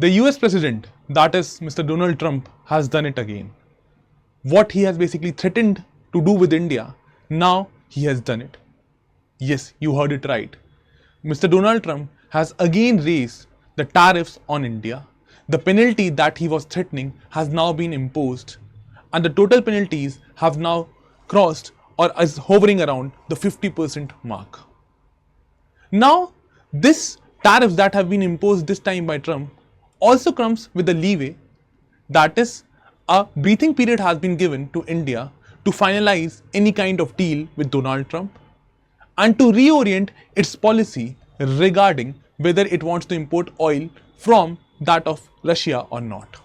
The US president, that is Mr. Donald Trump, has done it again. What he has basically threatened to do with India, now he has done it. Yes, you heard it right. Mr. Donald Trump has again raised the tariffs on India. The penalty that he was threatening has now been imposed, and the total penalties have now crossed or is hovering around the 50% mark. Now, this tariffs that have been imposed this time by Trump also comes with a leeway, that is, a breathing period has been given to India to finalize any kind of deal with Donald Trump and to reorient its policy regarding whether it wants to import oil from that of Russia or not.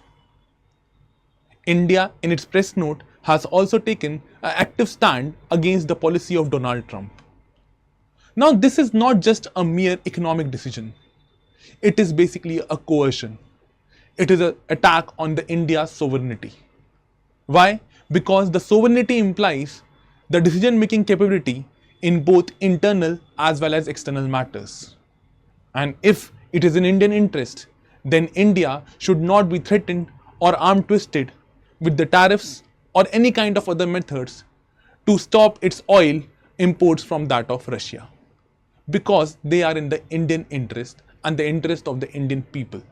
India, in its press note, has also taken an active stand against the policy of Donald Trump. Now, this is not just a mere economic decision. It is basically a coercion. It is an attack on the India's sovereignty. Why? Because the sovereignty implies the decision-making capability in both internal as well as external matters. And if it is in Indian interest, then India should not be threatened or arm twisted with the tariffs or any kind of other methods to stop its oil imports from that of Russia, because they are in the Indian interest and the interest of the Indian people.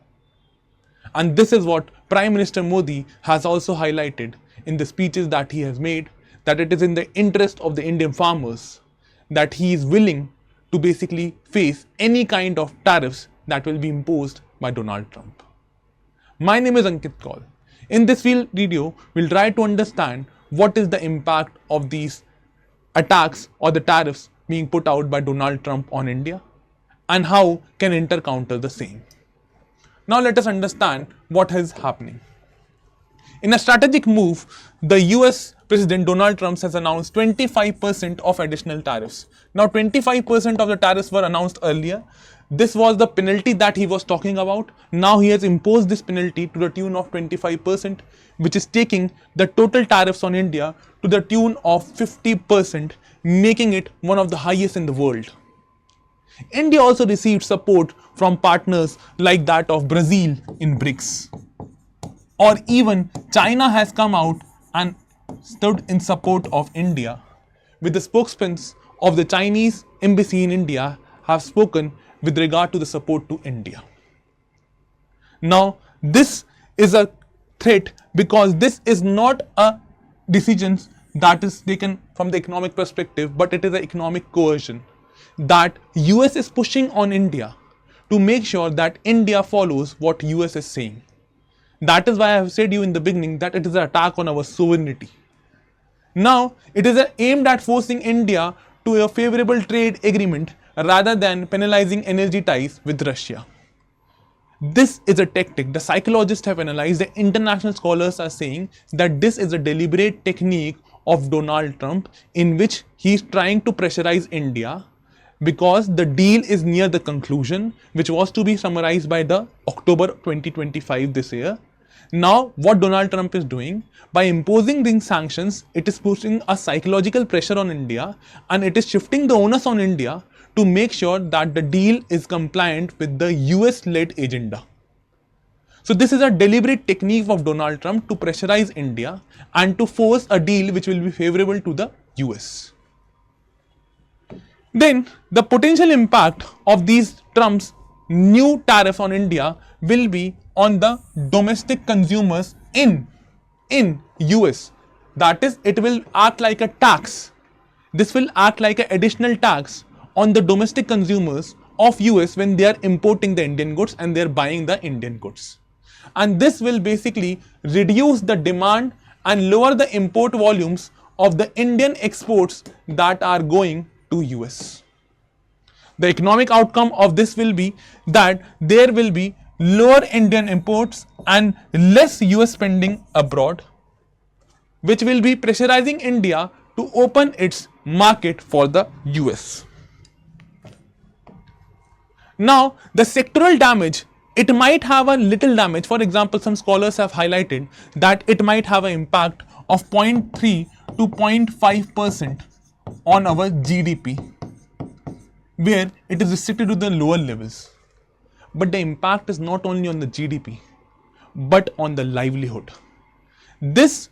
And this is what Prime Minister Modi has also highlighted in the speeches that he has made, that it is in the interest of the Indian farmers that he is willing to basically face any kind of tariffs that will be imposed by Donald Trump. My name is Ankit Kaul. In this video, we'll try to understand what is the impact of these attacks or the tariffs being put out by Donald Trump on India and how can India counter the same. Now let us understand what is happening. In a strategic move, the US President Donald Trump has announced 25% of additional tariffs. Now 25% of the tariffs were announced earlier. This was the penalty that he was talking about. Now he has imposed this penalty to the tune of 25%, which is taking the total tariffs on India to the tune of 50%, making it one of the highest in the world. India also received support from partners like that of Brazil in BRICS. Or even China has come out and stood in support of India, with the spokesmen of the Chinese embassy in India have spoken with regard to the support to India. Now, this is a threat because this is not a decision that is taken from the economic perspective, but it is an economic coercion that US is pushing on India to make sure that India follows what US is saying. That is why I have said you in the beginning that it is an attack on our sovereignty. Now, it is aimed at forcing India to a favorable trade agreement rather than penalizing energy ties with Russia. This is a tactic. The psychologists have analyzed, the international scholars are saying that this is a deliberate technique of Donald Trump in which he is trying to pressurize India because the deal is near the conclusion, which was to be summarized by the October 2025 this year. Now, what Donald Trump is doing, by imposing these sanctions, it is putting a psychological pressure on India and it is shifting the onus on India to make sure that the deal is compliant with the US-led agenda. So this is a deliberate technique of Donald Trump to pressurize India and to force a deal which will be favorable to the US. Then the potential impact of these Trump's new tariff on India will be on the domestic consumers in US. That is, it will act like a tax. This will act like an additional tax on the domestic consumers of US when they are importing the Indian goods and they are buying the Indian goods. And this will basically reduce the demand and lower the import volumes of the Indian exports that are going to US. The economic outcome of this will be that there will be lower Indian imports and less US spending abroad, which will be pressurizing India to open its market for the US. Now, the sectoral damage, it might have a little damage. For example, some scholars have highlighted that it might have an impact of 0.3 to 0.5% on our GDP, where it is restricted to the lower levels. but the impact is not only on the GDP, but on the livelihood. This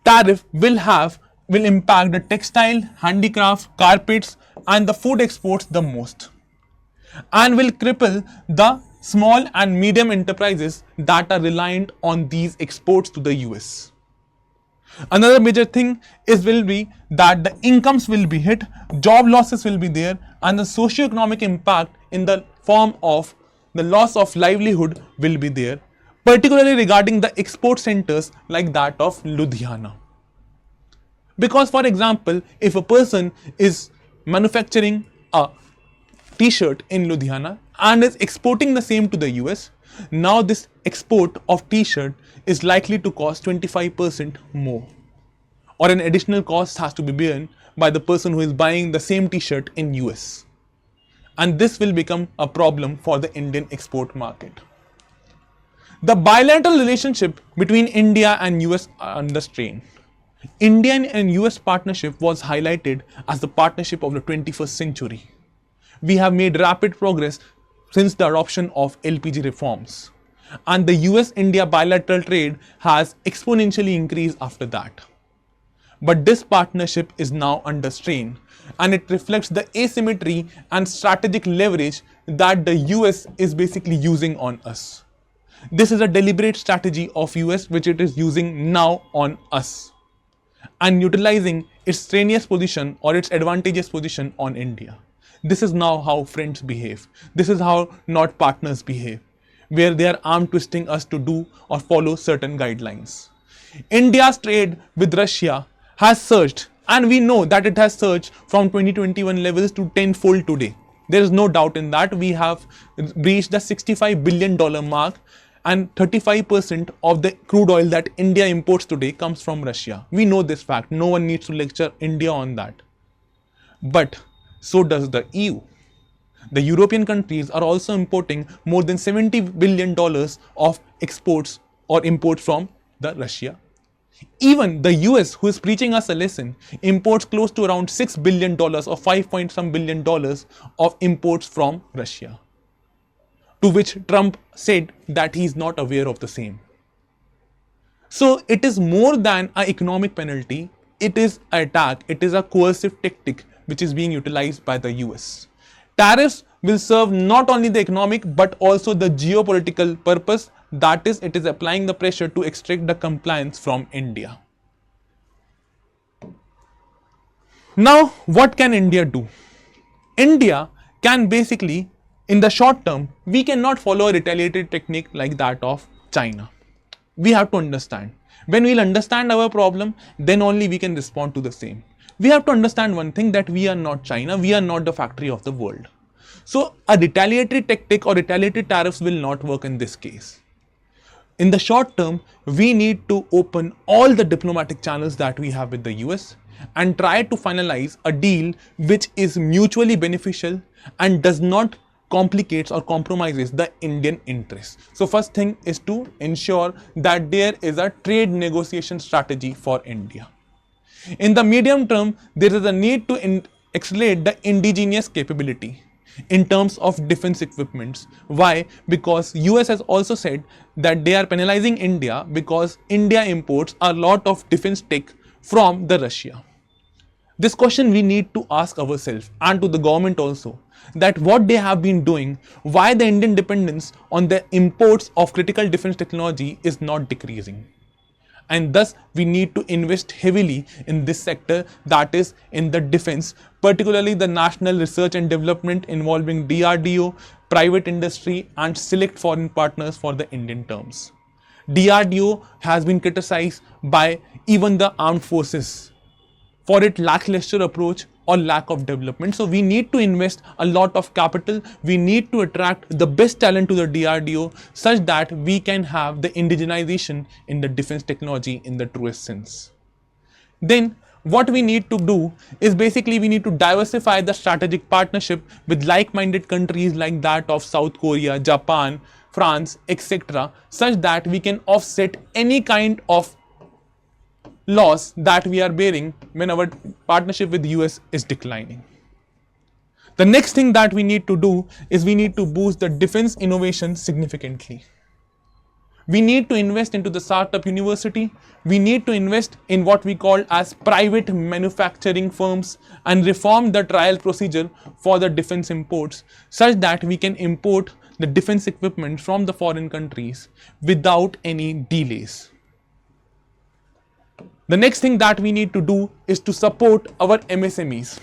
tariff will impact the textile, handicraft, carpets, and the food exports the most, and will cripple the small and medium enterprises that are reliant on these exports to the US. Another major thing will be that the incomes will be hit, job losses will be there, and the socio-economic impact in the form of the loss of livelihood will be there, particularly regarding the export centers like that of Ludhiana. Because, for example, if a person is manufacturing a t-shirt in Ludhiana and is exporting the same to the US, now this export of t-shirt is likely to cost 25% more, or an additional cost has to be borne by the person who is buying the same t-shirt in US. And this will become a problem for the Indian export market. The bilateral relationship between India and US are under strain. Indian and US partnership was highlighted as the partnership of the 21st century. We have made rapid progress since the adoption of LPG reforms, and the US-India bilateral trade has exponentially increased after that. But this partnership is now under strain, and it reflects the asymmetry and strategic leverage that the US is basically using on us. This is a deliberate strategy of US which it is using now on us, and utilizing its strenuous position or its advantageous position on India. This is now how friends behave. This is how not partners behave, where they are arm twisting us to do or follow certain guidelines. India's trade with Russia has surged, and we know that it has surged from 2021 levels to tenfold today. There is no doubt in that. We have reached the $65 billion mark, and 35% of the crude oil that India imports today comes from Russia. We know this fact. No one needs to lecture India on that. But so does the EU. The European countries are also importing more than $70 billion of exports or imports from Russia. Even the US, who is preaching us a lesson, imports close to around $6 billion or 5 point some billion dollars of imports from Russia, to which Trump said that he is not aware of the same. So it is more than an economic penalty. It is an attack. It is a coercive tactic which is being utilized by the US. Tariffs will serve not only the economic but also the geopolitical purpose. That is, it is applying the pressure to extract the compliance from India. Now, what can India do? India can basically, in the short term, we cannot follow a retaliatory technique like that of China. We have to understand. When we'll understand our problem, then only we can respond to the same. We have to understand one thing, that we are not China, we are not the factory of the world. So a retaliatory tactic or retaliatory tariffs will not work in this case. In the short term, we need to open all the diplomatic channels that we have with the US and try to finalize a deal which is mutually beneficial and does not complicate or compromises the Indian interests. So first thing is to ensure that there is a trade negotiation strategy for India. In the medium term, there is a need to accelerate the indigenous capability in terms of defense equipments. Why? Because US has also said that they are penalizing India because India imports a lot of defense tech from the Russia. This question we need to ask ourselves and to the government also, that what they have been doing, why the Indian dependence on the imports of critical defense technology is not decreasing. And thus we need to invest heavily in this sector, that is in the defense, particularly the national research and development involving DRDO, private industry and select foreign partners for the Indian terms. DRDO has been criticized by even the armed forces for its lackluster approach or lack of development. So we need to invest a lot of capital. We need to attract the best talent to the DRDO such that we can have the indigenization in the defense technology in the truest sense. Then what we need to do is basically we need to diversify the strategic partnership with like-minded countries like that of South Korea, Japan, France, etc., such that we can offset any kind of loss that we are bearing when our partnership with the US is declining. The next thing that we need to do is we need to boost the defense innovation significantly. We need to invest into the startup university. We need to invest in what we call as private manufacturing firms and reform the trial procedure for the defense imports such that we can import the defense equipment from the foreign countries without any delays. The next thing that we need to do is to support our MSMEs.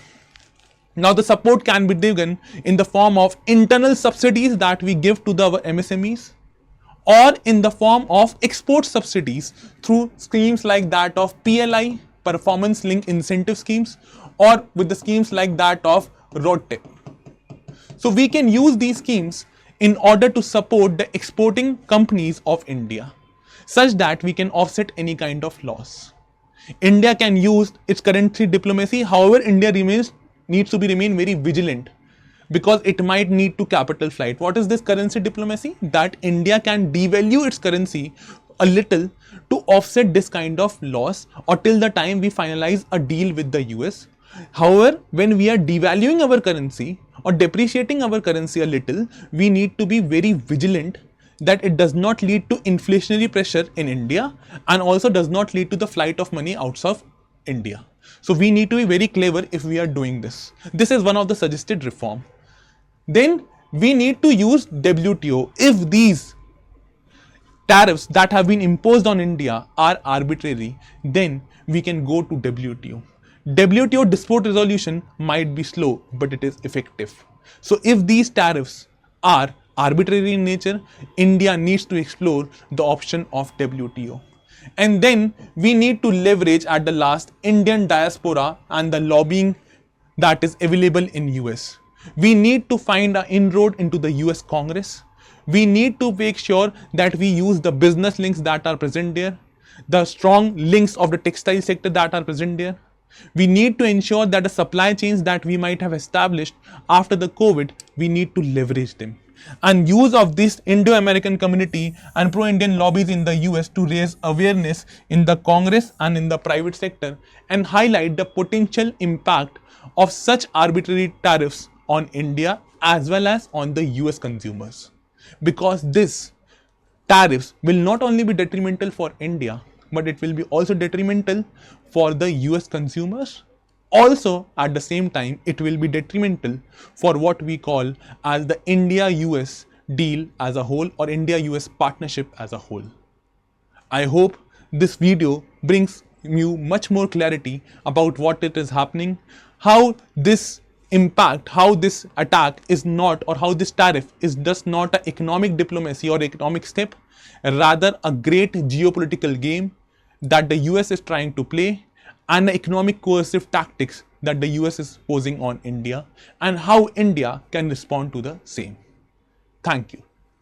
Now, the support can be given in the form of internal subsidies that we give to our MSMEs, or in the form of export subsidies through schemes like that of PLI, performance linked incentive schemes, or with the schemes like that of RoadTip. So we can use these schemes in order to support the exporting companies of India such that we can offset any kind of loss. India can use its currency diplomacy. However, India needs to remain very vigilant because it might need to capital flight. What is this currency diplomacy? That India can devalue its currency a little to offset this kind of loss or till the time we finalize a deal with the US. However, when we are devaluing our currency or depreciating our currency a little, we need to be very vigilant that it does not lead to inflationary pressure in India and also does not lead to the flight of money outside of India. So we need to be very clever if we are doing this. This is one of the suggested reform. Then we need to use WTO. If these tariffs that have been imposed on India are arbitrary, then we can go to WTO. WTO dispute resolution might be slow, but it is effective. So if these tariffs are arbitrary in nature, India needs to explore the option of WTO. And then we need to leverage at the last Indian diaspora and the lobbying that is available in US. We need to find an inroad into the US Congress. We need to make sure that we use the business links that are present there, the strong links of the textile sector that are present there. We need to ensure that the supply chains that we might have established after the COVID, we need to leverage them. And use of this Indo-American community and pro-Indian lobbies in the US to raise awareness in the Congress and in the private sector and highlight the potential impact of such arbitrary tariffs on India as well as on the US consumers. Because this tariffs will not only be detrimental for India, but it will be also detrimental for the US consumers. Also, at the same time, it will be detrimental for what we call as the India-US deal as a whole or India-US partnership as a whole. I hope this video brings you much more clarity about what it is happening, how this impact, how this attack is not, or how this tariff is just not an economic diplomacy or economic step, rather a great geopolitical game that the US is trying to play and the economic coercive tactics that the US is posing on India and how India can respond to the same. Thank you.